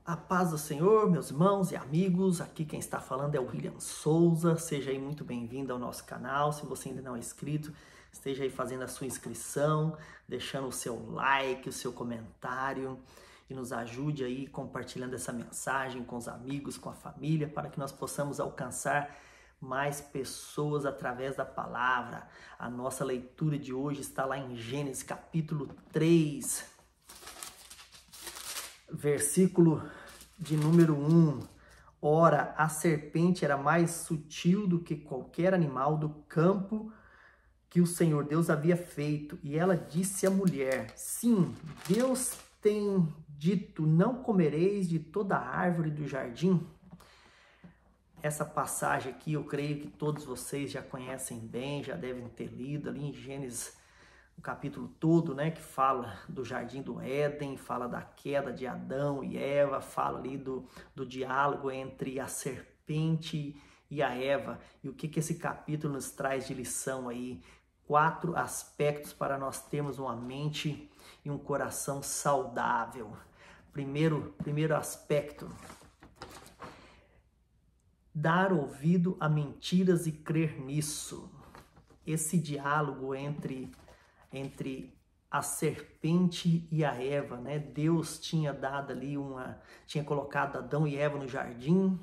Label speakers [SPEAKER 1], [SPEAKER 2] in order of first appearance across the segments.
[SPEAKER 1] A paz do Senhor, meus irmãos e amigos, aqui quem está falando é o William Souza, seja aí muito bem-vindo ao nosso canal. Se você ainda não é inscrito, esteja aí fazendo a sua inscrição, deixando o seu like, o seu comentário e nos ajude aí compartilhando essa mensagem com os amigos, com a família, para que nós possamos alcançar mais pessoas através da palavra. A nossa leitura de hoje está lá em Gênesis capítulo 3, versículo de número 1. Ora, a serpente era mais sutil do que qualquer animal do campo que o Senhor Deus havia feito. E ela disse à mulher: sim, Deus tem dito, não comereis de toda a árvore do jardim. Essa passagem aqui eu creio que todos vocês já conhecem bem, já devem ter lido ali em Gênesis, o capítulo todo, né, que fala do Jardim do Éden, fala da queda de Adão e Eva, fala ali do diálogo entre a serpente e a Eva. E o que esse capítulo nos traz de lição aí? 4 aspectos para nós termos uma mente e um coração saudável. Primeiro aspecto: dar ouvido a mentiras e crer nisso. Esse diálogo entre a serpente e a Eva, né? Deus tinha dado ali tinha colocado Adão e Eva no jardim,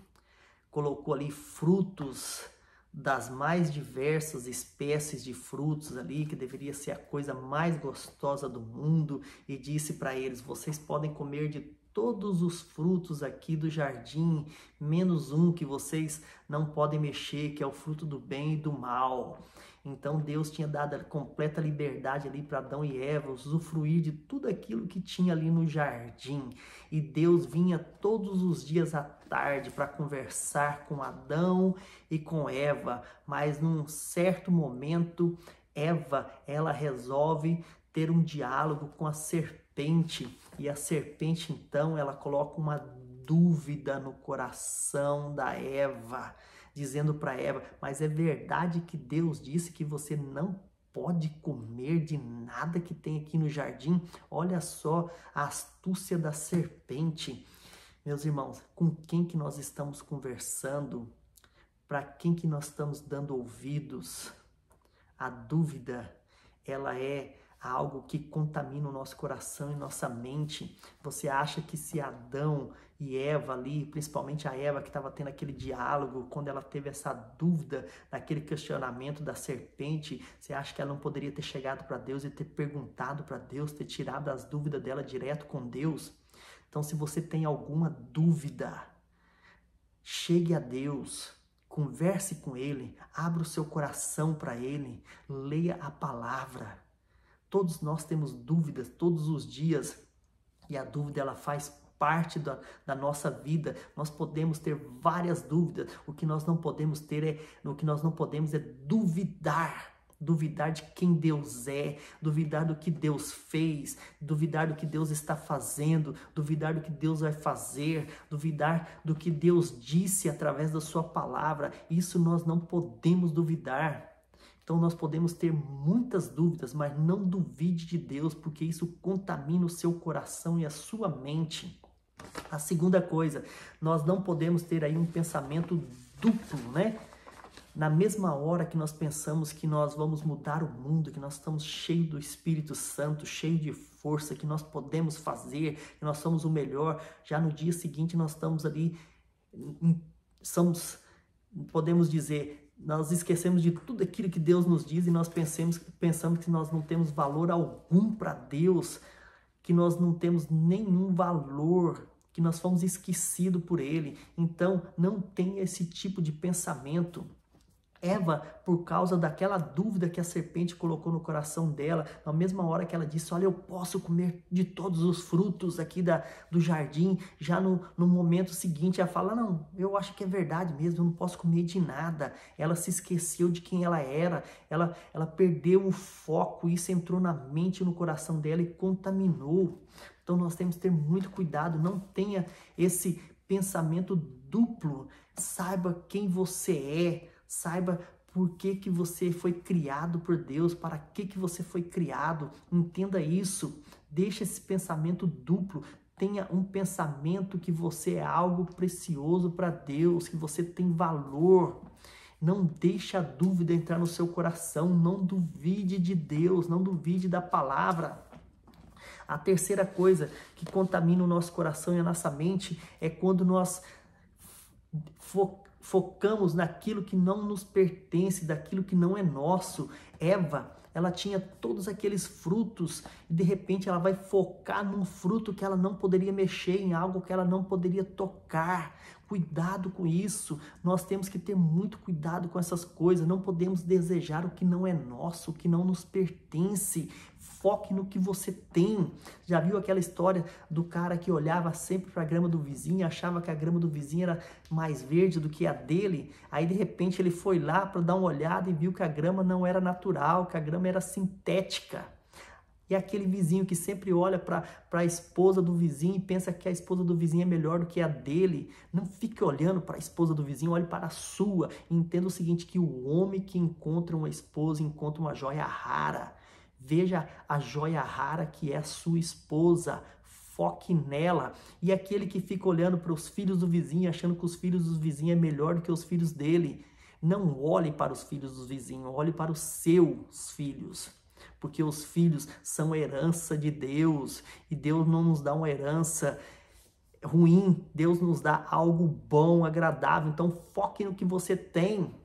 [SPEAKER 1] colocou ali frutos das mais diversas espécies de frutos ali, que deveria ser a coisa mais gostosa do mundo, e disse para eles: vocês podem comer de todos os frutos aqui do jardim, menos um que vocês não podem mexer, que é o fruto do bem e do mal. Então Deus tinha dado a completa liberdade ali para Adão e Eva usufruir de tudo aquilo que tinha ali no jardim. E Deus vinha todos os dias à tarde para conversar com Adão e com Eva. Mas num certo momento, Eva, ela resolve ter um diálogo com a serpente. E a serpente, então, ela coloca uma dúvida no coração da Eva, dizendo para Eva: mas é verdade que Deus disse que você não pode comer de nada que tem aqui no jardim? Olha só a astúcia da serpente. Meus irmãos, com quem que nós estamos conversando? Para quem que nós estamos dando ouvidos? A dúvida, ela é algo que contamina o nosso coração e nossa mente. Você acha que se Adão e Eva ali, principalmente a Eva que estava tendo aquele diálogo, quando ela teve essa dúvida, naquele questionamento da serpente, você acha que ela não poderia ter chegado para Deus e ter perguntado para Deus, ter tirado as dúvidas dela direto com Deus? Então, se você tem alguma dúvida, chegue a Deus, converse com Ele, abra o seu coração para Ele, leia a palavra. Todos nós temos dúvidas todos os dias, e a dúvida, ela faz parte da nossa vida. Nós podemos ter várias dúvidas. O que nós não podemos é duvidar. Duvidar de quem Deus é, duvidar do que Deus fez, duvidar do que Deus está fazendo, duvidar do que Deus vai fazer, duvidar do que Deus disse através da sua palavra. Isso nós não podemos duvidar. Então nós podemos ter muitas dúvidas, mas não duvide de Deus, porque isso contamina o seu coração e a sua mente. A segunda coisa, nós não podemos ter aí um pensamento duplo, né? Na mesma hora que nós pensamos que nós vamos mudar o mundo, que nós estamos cheios do Espírito Santo, cheios de força, que nós podemos fazer, que nós somos o melhor, já no dia seguinte nós estamos ali, podemos dizer, nós esquecemos de tudo aquilo que Deus nos diz e nós pensamos que nós não temos valor algum para Deus, que nós não temos nenhum valor, que nós fomos esquecidos por Ele. Então, não tenha esse tipo de pensamento. Eva, por causa daquela dúvida que a serpente colocou no coração dela, na mesma hora que ela disse: olha, eu posso comer de todos os frutos aqui do jardim, já no momento seguinte ela fala: não, eu acho que é verdade mesmo, eu não posso comer de nada. Ela se esqueceu de quem ela era, ela perdeu o foco, isso entrou na mente e no coração dela e contaminou. Então nós temos que ter muito cuidado, não tenha esse pensamento duplo. Saiba quem você é, saiba por que você foi criado por Deus, para que você foi criado. Entenda isso, deixa esse pensamento duplo, Tenha um pensamento que você é algo precioso para Deus, que você tem valor. Não deixe a dúvida entrar no seu coração, não duvide de Deus, não duvide da palavra. A terceira coisa que contamina o nosso coração e a nossa mente é quando nós focamos naquilo que não nos pertence, daquilo que não é nosso. Eva, ela tinha todos aqueles frutos e de repente ela vai focar num fruto que ela não poderia mexer, em algo que ela não poderia tocar. Cuidado com isso, nós temos que ter muito cuidado com essas coisas, não podemos desejar o que não é nosso, o que não nos pertence. Foque no que você tem. Já viu aquela história do cara que olhava sempre para a grama do vizinho, achava que a grama do vizinho era mais verde do que a dele? Aí de repente ele foi lá para dar uma olhada e viu que a grama não era natural, que a grama era sintética. E aquele vizinho que sempre olha para a esposa do vizinho e pensa que a esposa do vizinho é melhor do que a dele. Não fique olhando para a esposa do vizinho, olhe para a sua. E entenda o seguinte, que o homem que encontra uma esposa encontra uma joia rara. Veja a joia rara que é a sua esposa. Foque nela. E aquele que fica olhando para os filhos do vizinho, achando que os filhos do vizinho é melhor do que os filhos dele. Não olhe para os filhos do vizinho, olhe para os seus filhos. Porque os filhos são herança de Deus, e Deus não nos dá uma herança ruim, Deus nos dá algo bom, agradável. Então foque no que você tem,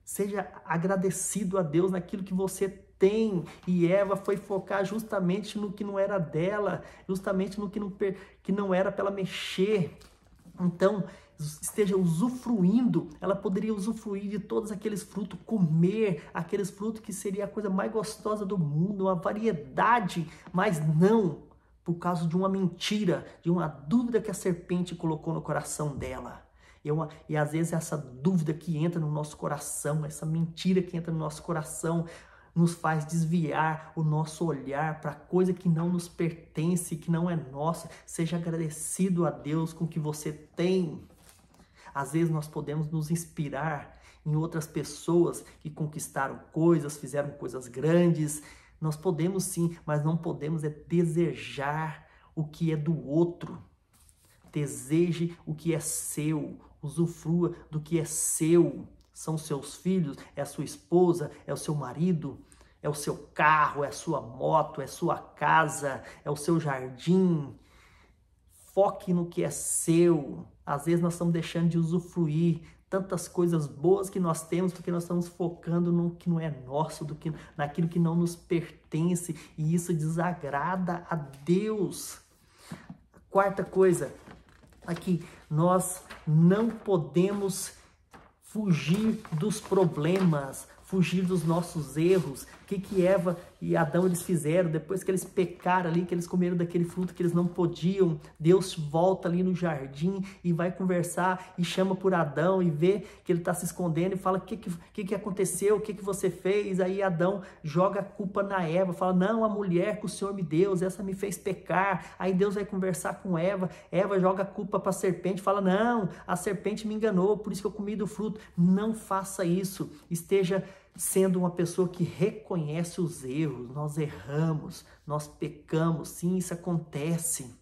[SPEAKER 1] seja agradecido a Deus naquilo que você tem. E Eva foi focar justamente no que não era dela, justamente no que não era para ela mexer. Então, esteja usufruindo, ela poderia usufruir de todos aqueles frutos, comer aqueles frutos que seria a coisa mais gostosa do mundo, uma variedade, mas não, por causa de uma mentira, de uma dúvida que a serpente colocou no coração dela. E às vezes essa dúvida que entra no nosso coração, essa mentira que entra no nosso coração, nos faz desviar o nosso olhar para coisa que não nos pertence, que não é nossa. Seja agradecido a Deus com o que você tem. Às vezes nós podemos nos inspirar em outras pessoas que conquistaram coisas, fizeram coisas grandes. Nós podemos sim, mas não podemos desejar o que é do outro. Deseje o que é seu, usufrua do que é seu. São seus filhos, é a sua esposa, é o seu marido, é o seu carro, é a sua moto, é a sua casa, é o seu jardim. Foque no que é seu. Às vezes nós estamos deixando de usufruir tantas coisas boas que nós temos porque nós estamos focando no que não é nosso, naquilo que não nos pertence, e isso desagrada a Deus. Quarta coisa, aqui, nós não podemos fugir dos problemas, fugir dos nossos erros. O que Eva e Adão eles fizeram? Depois que eles pecaram ali, que eles comeram daquele fruto que eles não podiam, Deus volta ali no jardim e vai conversar e chama por Adão e vê que ele está se escondendo e fala: o que aconteceu? O que você fez? Aí Adão joga a culpa na Eva, fala: não, a mulher que o Senhor me deu, essa me fez pecar. Aí Deus vai conversar com Eva, Eva joga a culpa para a serpente, fala: não, a serpente me enganou, por isso que eu comi do fruto. Não faça isso, esteja sendo uma pessoa que reconhece os erros. Nós erramos, nós pecamos, sim, isso acontece.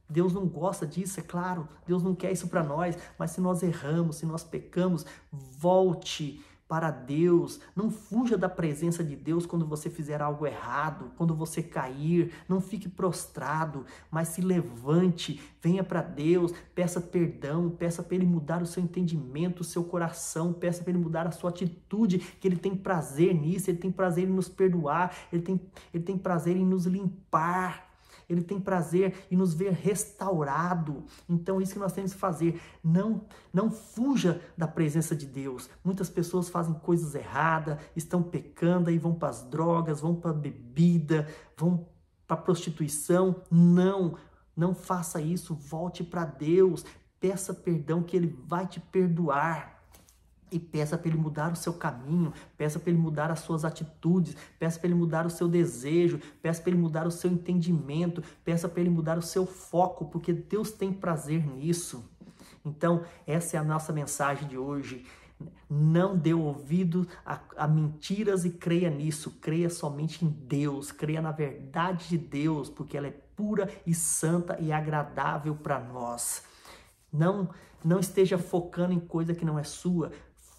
[SPEAKER 1] Deus não gosta disso, é claro, Deus não quer isso para nós, mas se nós erramos, se nós pecamos, volte para Deus. Não fuja da presença de Deus quando você fizer algo errado, quando você cair. Não fique prostrado, mas se levante, venha para Deus, peça perdão, peça para Ele mudar o seu entendimento, o seu coração, peça para Ele mudar a sua atitude, que Ele tem prazer nisso, Ele tem prazer em nos perdoar, Ele tem prazer em nos limpar. Ele tem prazer em nos ver restaurado. Então, isso que nós temos que fazer. Não fuja da presença de Deus. Muitas pessoas fazem coisas erradas, estão pecando, aí vão para as drogas, vão para a bebida, vão para a prostituição. Não faça isso. Volte para Deus. Peça perdão, que Ele vai te perdoar. E peça para Ele mudar o seu caminho, peça para Ele mudar as suas atitudes, peça para Ele mudar o seu desejo, peça para Ele mudar o seu entendimento, peça para Ele mudar o seu foco, porque Deus tem prazer nisso. Então, essa é a nossa mensagem de hoje. Não dê ouvido a mentiras e creia nisso. Creia somente em Deus, creia na verdade de Deus, porque ela é pura e santa e agradável para nós. Não esteja focando em coisa que não é sua.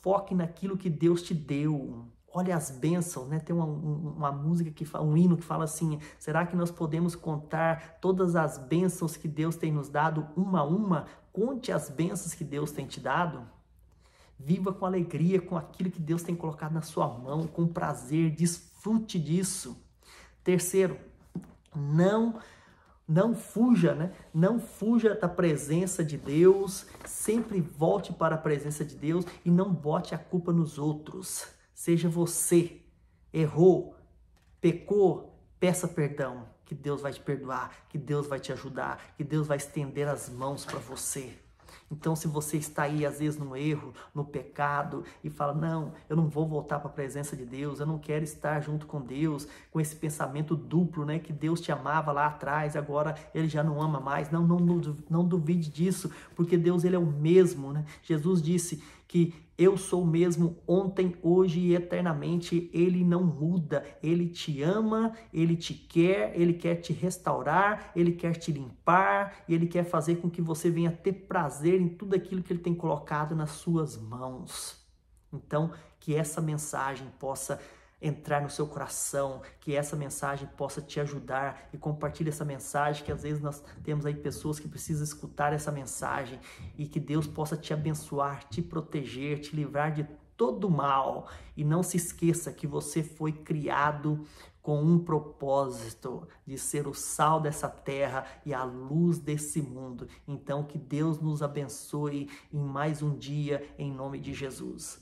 [SPEAKER 1] Foque naquilo que Deus te deu. Olha as bênçãos, né? Tem uma música que fala, um hino que fala assim: será que nós podemos contar todas as bênçãos que Deus tem nos dado uma a uma? Conte as bênçãos que Deus tem te dado. Viva com alegria com aquilo que Deus tem colocado na sua mão, com prazer, desfrute disso. Terceiro, não fuja, né? Não fuja da presença de Deus. Sempre volte para a presença de Deus e não bote a culpa nos outros. Seja você. Errou, pecou, peça perdão, que Deus vai te perdoar, que Deus vai te ajudar, que Deus vai estender as mãos para você. Então, se você está aí, às vezes, no erro, no pecado, e fala, não, eu não vou voltar para a presença de Deus, eu não quero estar junto com Deus, com esse pensamento duplo, né, que Deus te amava lá atrás, agora Ele já não ama mais. Não duvide disso, porque Deus, Ele é o mesmo, né? Jesus disse que eu sou o mesmo ontem, hoje e eternamente. Ele não muda, Ele te ama, Ele te quer, Ele quer te restaurar, Ele quer te limpar, e Ele quer fazer com que você venha ter prazer em tudo aquilo que Ele tem colocado nas suas mãos. Então, que essa mensagem possa entrar no seu coração, que essa mensagem possa te ajudar, e compartilhe essa mensagem, que às vezes nós temos aí pessoas que precisam escutar essa mensagem, e que Deus possa te abençoar, te proteger, te livrar de todo mal. E não se esqueça que você foi criado com um propósito de ser o sal dessa terra e a luz desse mundo. Então, que Deus nos abençoe em mais um dia, em nome de Jesus.